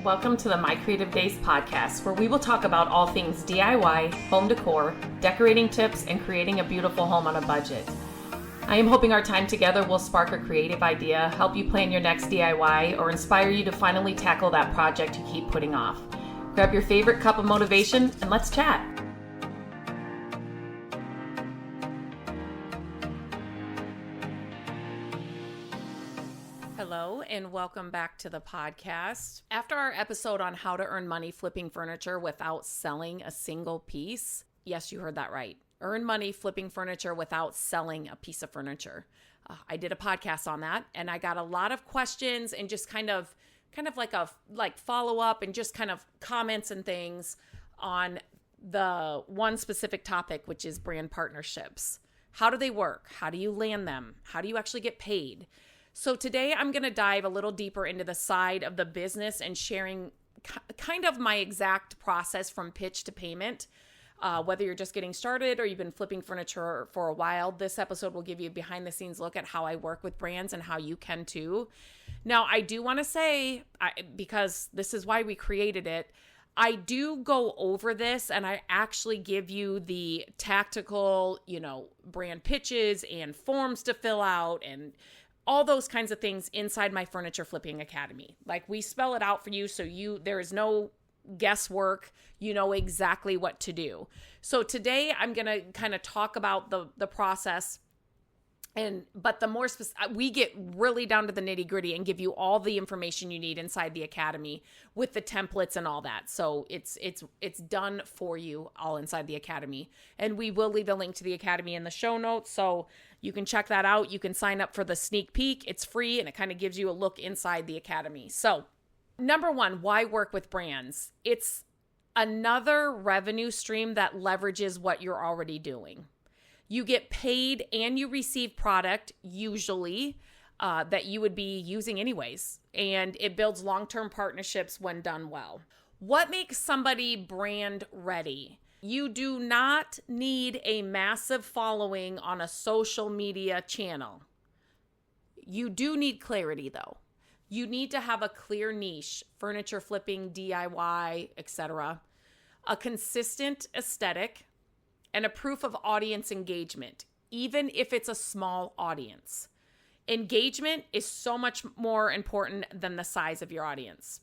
Welcome to the My Creative Days podcast, where we will talk about all things DIY, home decor, decorating tips, and creating a beautiful home on a budget. I am hoping our time together will spark a creative idea, help you plan your next DIY, or inspire you to finally tackle that project you keep putting off. Grab your favorite cup of motivation and let's chat. Hello and welcome back to the podcast. After our episode on how to earn money flipping furniture without selling a single piece, yes, you heard that right. Earn money flipping furniture without selling a piece of furniture. I did a podcast on that and I got a lot of questions and just kind of like follow up and just kind of comments and things on the one specific topic, which is brand partnerships. How do they work? How do you land them? How do you actually get paid? So today I'm going to dive a little deeper into the side of the business and sharing kind of my exact process from pitch to payment. Whether you're just getting started or you've been flipping furniture for a while, this episode will give you a behind the scenes look at how I work with brands and how you can too. Now, I do want to say, because this is why we created it, I do go over this and I actually give you the tactical, brand pitches and forms to fill out and all those kinds of things inside my Furniture Flipping Academy. Like, we spell it out for you so there is no guesswork. You know exactly what to do. So today I'm going to kind of talk about the process, but the more we get really down to the nitty gritty and give you all the information you need inside the academy with the templates and all that. So it's done for you all inside the academy. And we will leave a link to the academy in the show notes. So you can check that out. You can sign up for the sneak peek. It's free and it kind of gives you a look inside the academy. So number one, why work with brands? It's another revenue stream that leverages what you're already doing. You get paid and you receive product usually that you would be using anyways. And it builds long-term partnerships when done well. What makes somebody brand ready? You do not need a massive following on a social media channel. You do need clarity though. You need to have a clear niche, furniture flipping, DIY, etc., a consistent aesthetic, and a proof of audience engagement, even if it's a small audience. Engagement is so much more important than the size of your audience.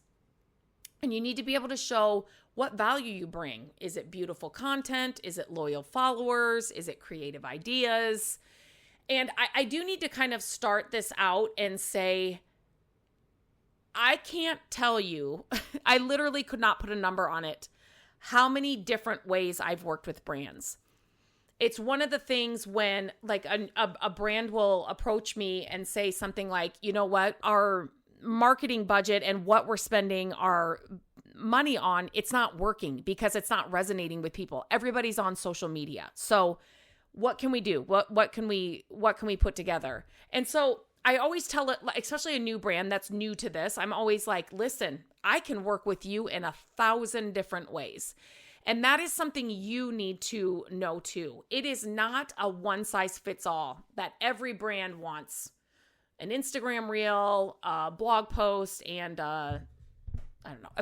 And you need to be able to show what value you bring. Is it beautiful content? Is it loyal followers? Is it creative ideas? And I do need to kind of start this out and say, I can't tell you, I literally could not put a number on it, how many different ways I've worked with brands. It's one of the things when like a brand will approach me and say something like, you know what, our marketing budget and what we're spending our money on, it's not working because it's not resonating with people. Everybody's on social media. So what can we do? What can we put together? And so I always tell it, especially a new brand that's new to this, I'm always like, listen, I can work with you in 1,000 different ways. And that is something you need to know too. It is not a one size fits all that every brand wants an Instagram reel, a blog post, and a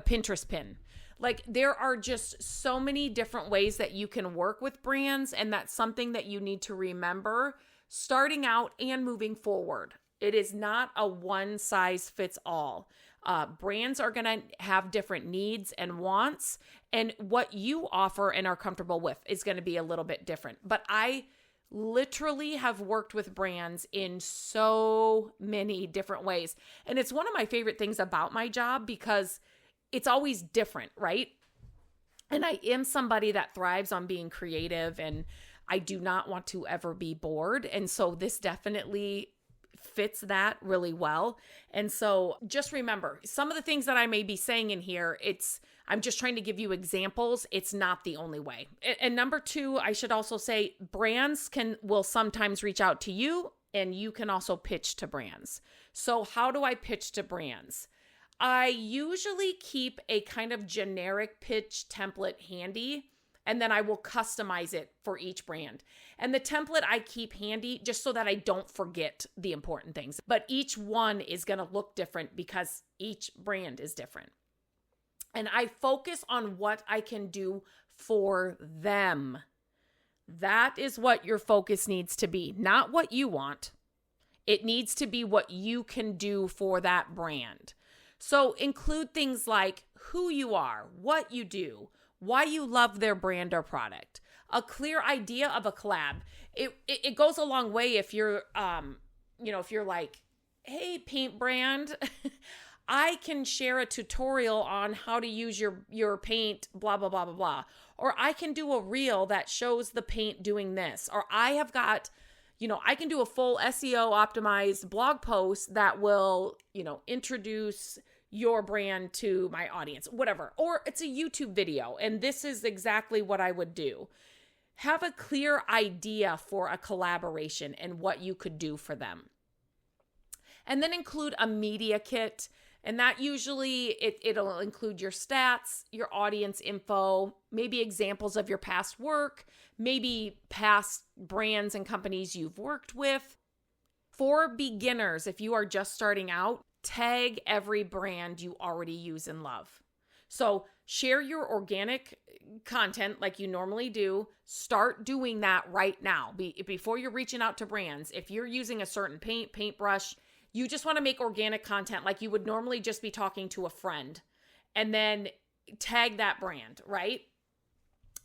Pinterest pin. Like, there are just so many different ways that you can work with brands. And that's something that you need to remember starting out and moving forward. It is not a one size fits all. Brands are going to have different needs and wants, and what you offer and are comfortable with is going to be a little bit different. But I literally have worked with brands in so many different ways. And it's one of my favorite things about my job because it's always different, right? And I am somebody that thrives on being creative, and I do not want to ever be bored. And so this definitely fits that really well. And so just remember, some of the things that I may be saying in here, I'm just trying to give you examples. It's not the only way. And number two, I should also say brands will sometimes reach out to you, and you can also pitch to brands. So how do I pitch to brands? I usually keep a kind of generic pitch template handy, and then I will customize it for each brand. And the template I keep handy just so that I don't forget the important things. But each one is going to look different because each brand is different. And I focus on what I can do for them. That is what your focus needs to be, not what you want. It needs to be what you can do for that brand. So include things like who you are, what you do, why you love their brand or product, a clear idea of a collab. It goes a long way if you're, if you're like, hey, paint brand, I can share a tutorial on how to use your paint, blah, blah, blah, blah, blah. Or I can do a reel that shows the paint doing this. Or I have got, I can do a full SEO optimized blog post that will, introduce your brand to my audience, whatever. Or it's a YouTube video, and this is exactly what I would do. Have a clear idea for a collaboration and what you could do for them. And then include a media kit. And that usually it'll include your stats, your audience info, maybe examples of your past work, maybe past brands and companies you've worked with. For beginners, if you are just starting out, tag every brand you already use and love. So share your organic content like you normally do. Start doing that right now. Before you're reaching out to brands, if you're using a certain paintbrush, you just want to make organic content like you would normally just be talking to a friend, and then tag that brand, right?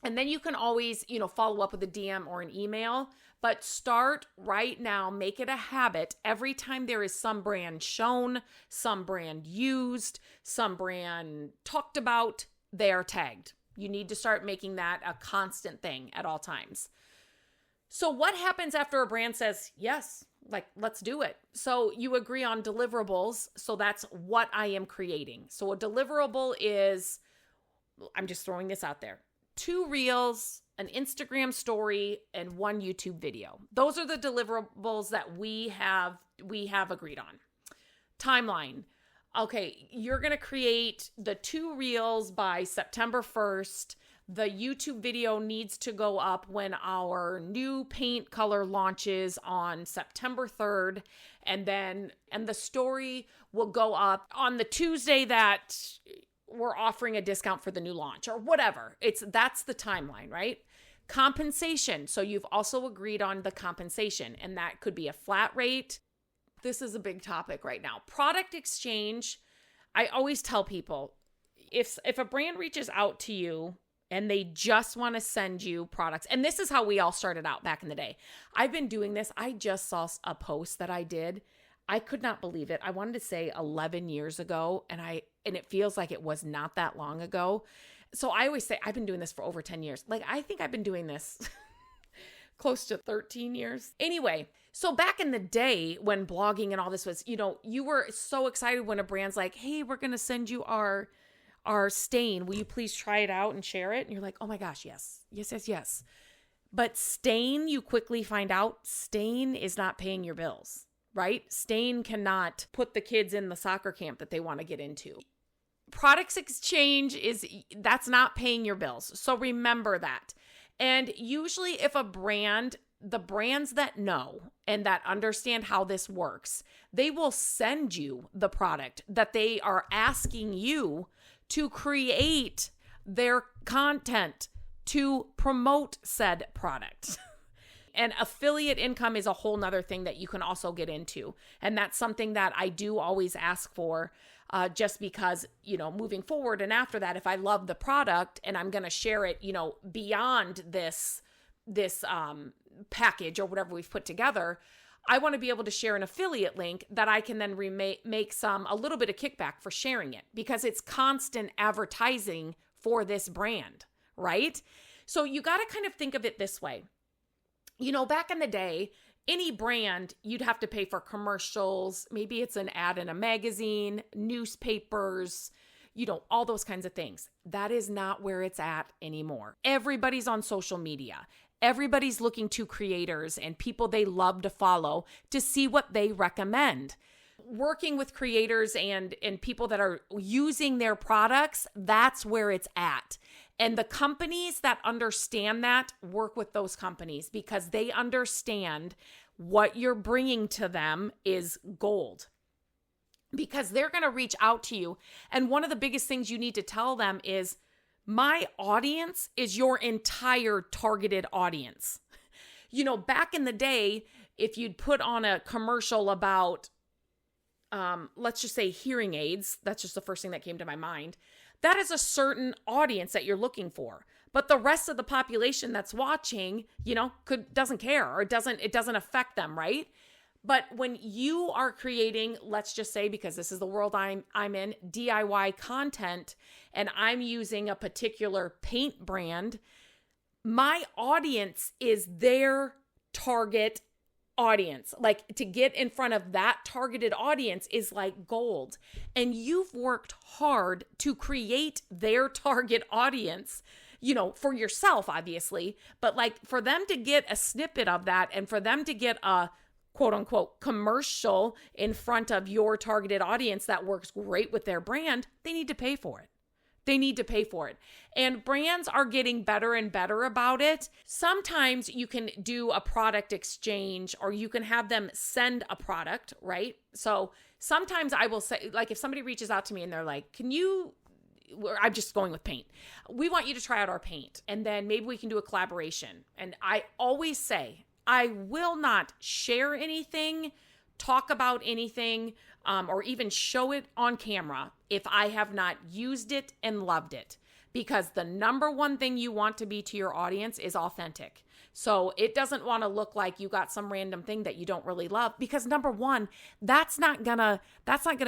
And then you can always, follow up with a DM or an email, but start right now. Make it a habit. Every time there is some brand shown, some brand used, some brand talked about, they are tagged. You need to start making that a constant thing at all times. So what happens after a brand says, yes, like, let's do it? So you agree on deliverables. So that's what I am creating. So a deliverable is, I'm just throwing this out there, 2 reels, an Instagram story, and 1 YouTube video. Those are the deliverables that we have agreed on. Timeline. Okay, you're going to create the 2 reels by September 1st. The YouTube video needs to go up when our new paint color launches on September 3rd. And the story will go up on the Tuesday that we're offering a discount for the new launch or whatever. That's the timeline, right? Compensation. So you've also agreed on the compensation, and that could be a flat rate. This is a big topic right now. Product exchange. I always tell people, if a brand reaches out to you and they just want to send you products, and this is how we all started out back in the day. I've been doing this. I just saw a post that I did. I could not believe it. I wanted to say 11 years ago, and it feels like it was not that long ago. So I always say I've been doing this for over 10 years. Like, I think I've been doing this close to 13 years. Anyway, so back in the day when blogging and all this was, you were so excited when a brand's like, hey, we're going to send you our stain. Will you please try it out and share it? And you're like, oh my gosh, yes. But stain, you quickly find out, stain is not paying your bills, right? Stain cannot put the kids in the soccer camp that they want to get into. Products exchange that's not paying your bills. So remember that. And usually if the brands that know and that understand how this works, they will send you the product that they are asking you to create their content to promote said product. And affiliate income is a whole nother thing that you can also get into. And that's something that I do always ask for, just because, moving forward and after that, if I love the product and I'm going to share it, beyond this package or whatever we've put together, I want to be able to share an affiliate link that I can then make a little bit of kickback for sharing it, because it's constant advertising for this brand, right? So you got to kind of think of it this way. Back in the day, any brand, you'd have to pay for commercials. Maybe it's an ad in a magazine, newspapers, all those kinds of things. That is not where it's at anymore. Everybody's on social media. Everybody's looking to creators and people they love to follow to see what they recommend. Working with creators and people that are using their products, that's where it's at. And the companies that understand that work with those companies, because they understand what you're bringing to them is gold. because they're going to reach out to you. And one of the biggest things you need to tell them is, my audience is your entire targeted audience. Back in the day, if you'd put on a commercial about, let's just say hearing aids, that's just the first thing that came to my mind. That is a certain audience that you're looking for. But the rest of the population that's watching, doesn't care, or it doesn't affect them, right? But when you are creating, let's just say, because this is the world I'm in, DIY content, and I'm using a particular paint brand, my audience is their target audience. Like, to get in front of that targeted audience is like gold. And you've worked hard to create their target audience, for yourself, obviously, but like for them to get a snippet of that and for them to get a quote unquote commercial in front of your targeted audience that works great with their brand, they need to pay for it. They need to pay for it. And brands are getting better and better about it. Sometimes you can do a product exchange, or you can have them send a product, right? So sometimes I will say, like, if somebody reaches out to me and they're like, I'm just going with paint. We want you to try out our paint, and then maybe we can do a collaboration. And I always say, I will not share anything, talk about anything, or even show it on camera if I have not used it and loved it. Because the number one thing you want to be to your audience is authentic. So it doesn't want to look like you got some random thing that you don't really love, because number one, that's not gonna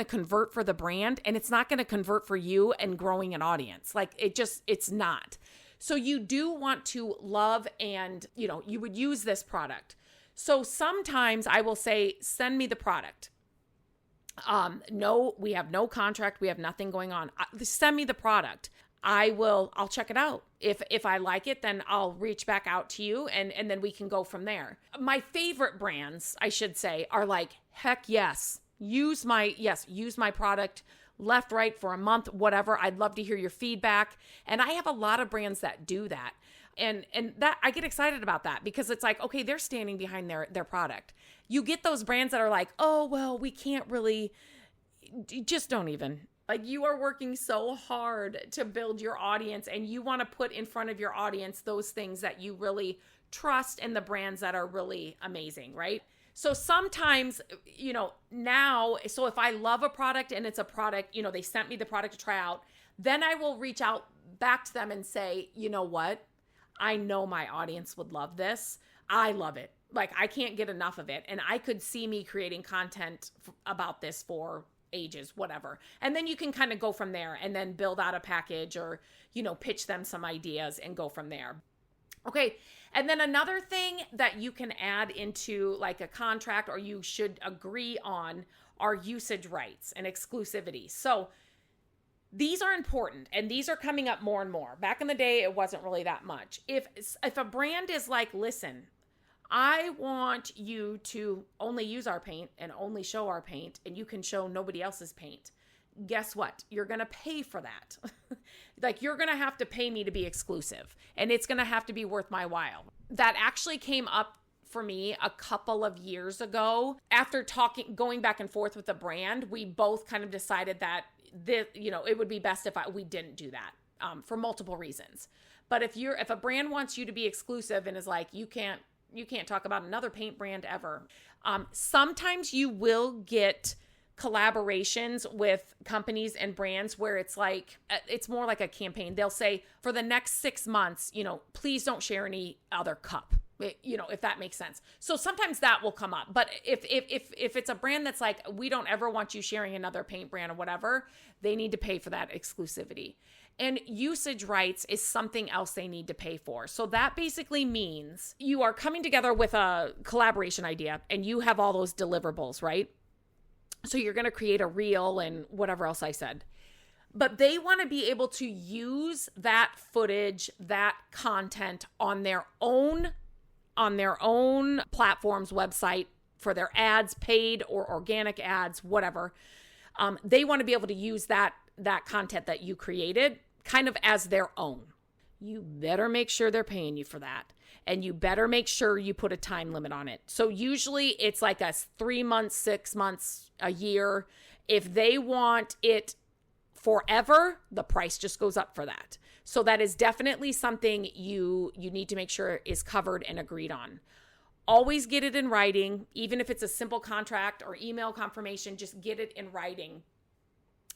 convert for the brand, and it's not gonna convert for you and growing an audience. Like, it's not. So you do want to love, and you would use this product. So sometimes I will say, send me the product. No, we have no contract. We have nothing going on. Send me the product. I'll check it out. If I like it, then I'll reach back out to you, and then we can go from there. My favorite brands, I should say, are like, heck yes, use my product left, right, for a month, whatever. I'd love to hear your feedback. And I have a lot of brands that do that. And that, I get excited about that, because it's like, okay, they're standing behind their product. You get those brands that are like, oh, well, we can't really, just don't even. Like, you are working so hard to build your audience, and you want to put in front of your audience those things that you really trust and the brands that are really amazing, right? So sometimes, now, so if I love a product and it's a product, they sent me the product to try out, then I will reach out back to them and say, you know what? I know my audience would love this. I love it. Like, I can't get enough of it. And I could see me creating content about this for ages, whatever. And then you can kind of go from there and then build out a package, or, pitch them some ideas and go from there. Okay. And then another thing that you can add into like a contract, or you should agree on, are usage rights and exclusivity. So these are important, and these are coming up more and more. Back in the day, it wasn't really that much. If a brand is like, listen, I want you to only use our paint and only show our paint, and you can show nobody else's paint, guess what? You're going to pay for that. Like, you're going to have to pay me to be exclusive, and it's going to have to be worth my while. That actually came up for me a couple of years ago. After going back and forth with a brand, we both kind of decided that it would be best if we didn't do that, for multiple reasons. But if a brand wants you to be exclusive and is like, you can't talk about another paint brand ever. Sometimes you will get collaborations with companies and brands where it's like, it's more like a campaign. They'll say, for the next 6 months, please don't share any other cup, if that makes sense. So sometimes that will come up. But if it's a brand that's like, we don't ever want you sharing another paint brand or whatever, they need to pay for that exclusivity. And usage rights is something else they need to pay for. So that basically means you are coming together with a collaboration idea, and you have all those deliverables, right? So you're going to create a reel and whatever else I said. But they want to be able to use that footage, that content on their own platforms, website, for their ads, paid or organic ads, whatever. They want to be able to use that content that you created kind of as their own. You better make sure they're paying you for that. And you better make sure you put a time limit on it. So usually it's like a 3 months, 6 months, a year. If they want it forever, the price just goes up for that. So that is definitely something you need to make sure is covered and agreed on. Always get it in writing, even if it's a simple contract or email confirmation, just get it in writing.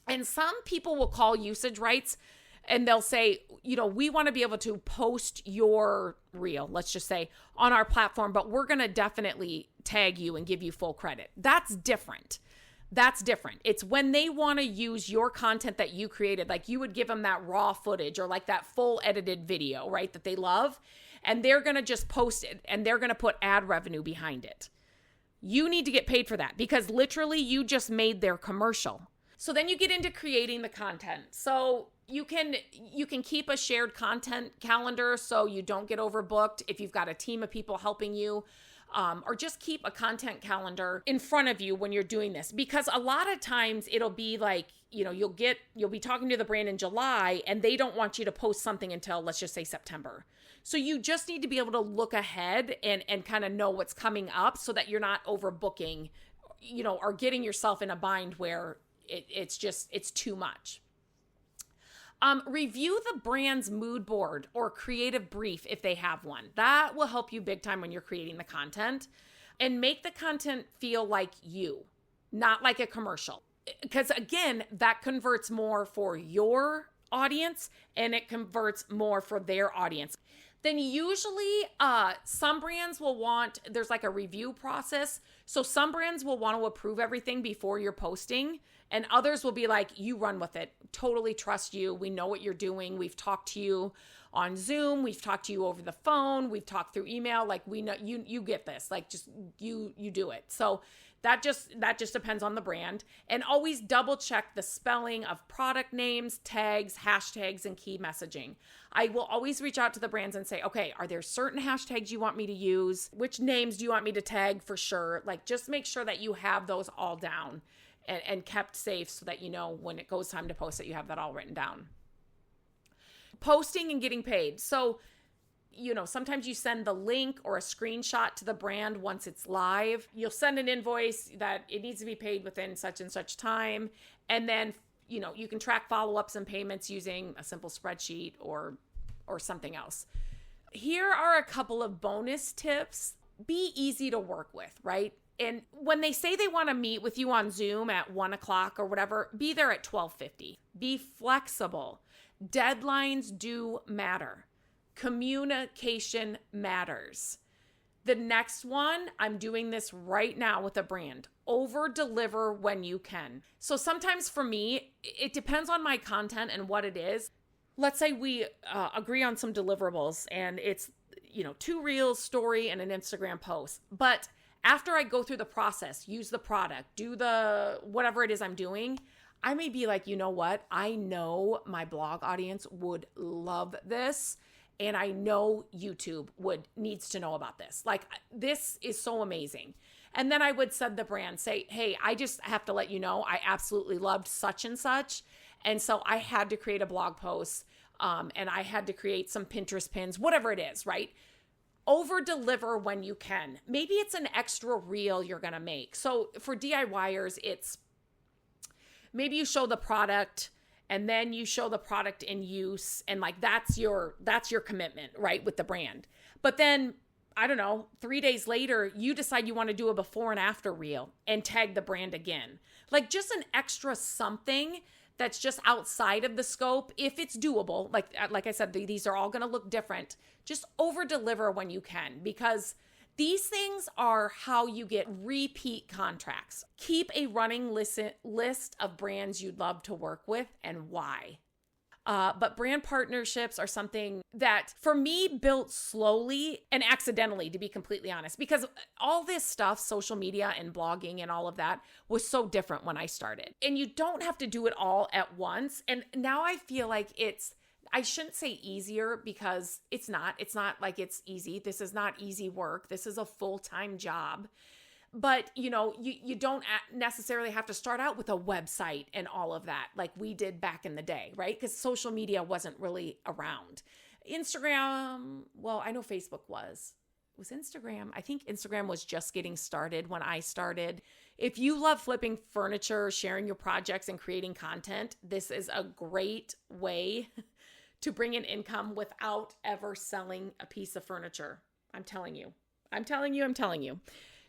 And some people will call usage rights and they'll say, we want to be able to post your reel, let's just say, on our platform, but we're going to definitely tag you and give you full credit. That's different. It's when they want to use your content that you created, like you would give them that raw footage or like that full edited video, right, that they love, and they're going to just post it and they're going to put ad revenue behind it. You need to get paid for that because literally you just made their commercial. So then you get into creating the content. So you can keep a shared content calendar so you don't get overbooked if you've got a team of people helping you. Or just keep a content calendar in front of you when you're doing this, because a lot of times it'll be like, you'll be talking to the brand in July and they don't want you to post something until, let's just say, September. So you just need to be able to look ahead and kind of know what's coming up so that you're not overbooking, or getting yourself in a bind where it's too much. Review the brand's mood board or creative brief if they have one. That will help you big time when you're creating the content, and make the content feel like you, not like a commercial. Because again, that converts more for your audience and it converts more for their audience. Then usually some brands will want, there's like a review process. So some brands will want to approve everything before you're posting, and others will be like, you run with it. Totally trust you. We know what you're doing. We've talked to you on Zoom. We've talked to you over the phone. We've talked through email. Like, we know you get this. Like, just you do it. So that just depends on the brand. And always double check the spelling of product names, tags, hashtags, and key messaging. I will always reach out to the brands and say, okay, are there certain hashtags you want me to use? Which names do you want me to tag for sure? Like, just make sure that you have those all down and kept safe so that when it goes time to post it, you have that all written down. Posting and getting paid. So, sometimes you send the link or a screenshot to the brand once it's live. You'll send an invoice that it needs to be paid within such and such time. And then, you can track follow-ups and payments using a simple spreadsheet or something else. Here are a couple of bonus tips. Be easy to work with, right? And when they say they want to meet with you on Zoom at 1:00 or whatever, be there at 12:50. Be flexible. Deadlines do matter. Communication matters. The next one, I'm doing this right now with a brand. Over deliver when you can. So sometimes for me, it depends on my content and what it is. Let's say we agree on some deliverables and it's, 2 reels, story, and an Instagram post. But after I go through the process, use the product, do the whatever it is I'm doing, I may be like, you know what? I know my blog audience would love this. And I know YouTube needs to know about this. Like, this is so amazing. And then I would send the brand, say, hey, I just have to let you know, I absolutely loved such and such. And so I had to create a blog post and I had to create some Pinterest pins, whatever it is, right? Over deliver when you can. Maybe it's an extra reel you're going to make. So for DIYers, it's maybe you show the product and then you show the product in use, and like that's your commitment, right, with the brand. But then, I don't know, 3 days later, you decide you want to do a before and after reel and tag the brand again. Like, just an extra something that's just outside of the scope, if it's doable. Like I said, these are all going to look different. Just over deliver when you can, because these things are how you get repeat contracts. Keep a running list of brands you'd love to work with and why. But brand partnerships are something that, for me, built slowly and accidentally, to be completely honest, because all this stuff, social media and blogging and all of that, was so different when I started. And you don't have to do it all at once. And now I feel like I shouldn't say easier, because it's not like it's easy. This is not easy work. This is a full-time job. But, you don't necessarily have to start out with a website and all of that like we did back in the day, right? Because social media wasn't really around. Instagram, well, I know Facebook was Instagram. I think Instagram was just getting started when I started. If you love flipping furniture, sharing your projects, and creating content, this is a great way to bring in income without ever selling a piece of furniture. I'm telling you.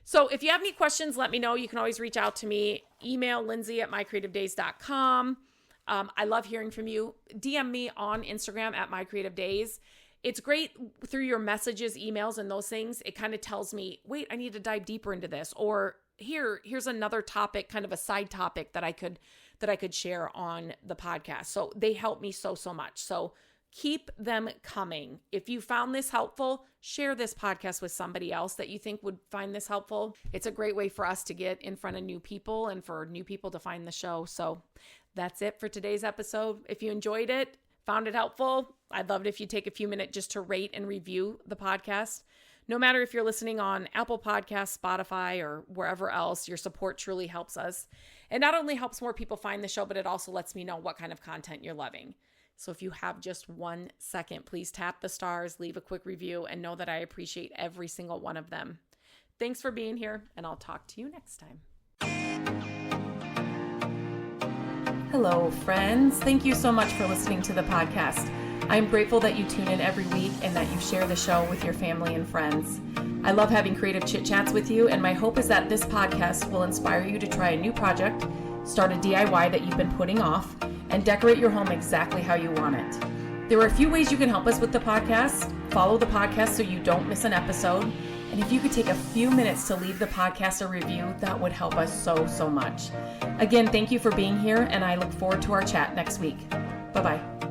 So if you have any questions, let me know. You can always reach out to me. Email lindsay@mycreativedays.com. I love hearing from you. DM me on Instagram at mycreativedays. It's great through your messages, emails, and those things. It kind of tells me, wait, I need to dive deeper into this. Or here's another topic, kind of a side topic that I could share on the podcast. So they help me so much. So keep them coming. If you found this helpful, share this podcast with somebody else that you think would find this helpful. It's a great way for us to get in front of new people and for new people to find the show. So that's it for today's episode. If you enjoyed it, found it helpful, I'd love it if you take a few minutes just to rate and review the podcast. No matter if you're listening on Apple Podcasts, Spotify, or wherever else, your support truly helps us. It not only helps more people find the show, but it also lets me know what kind of content you're loving. So if you have just 1 second, please tap the stars, leave a quick review, and know that I appreciate every single one of them. Thanks for being here, and I'll talk to you next time. Hello, friends. Thank you so much for listening to the podcast. I'm grateful that you tune in every week and that you share the show with your family and friends. I love having creative chit chats with you, and my hope is that this podcast will inspire you to try a new project, start a DIY that you've been putting off, and decorate your home exactly how you want it. There are a few ways you can help us with the podcast. Follow the podcast so you don't miss an episode. And if you could take a few minutes to leave the podcast a review, that would help us so much. Again, thank you for being here, and I look forward to our chat next week. Bye-bye.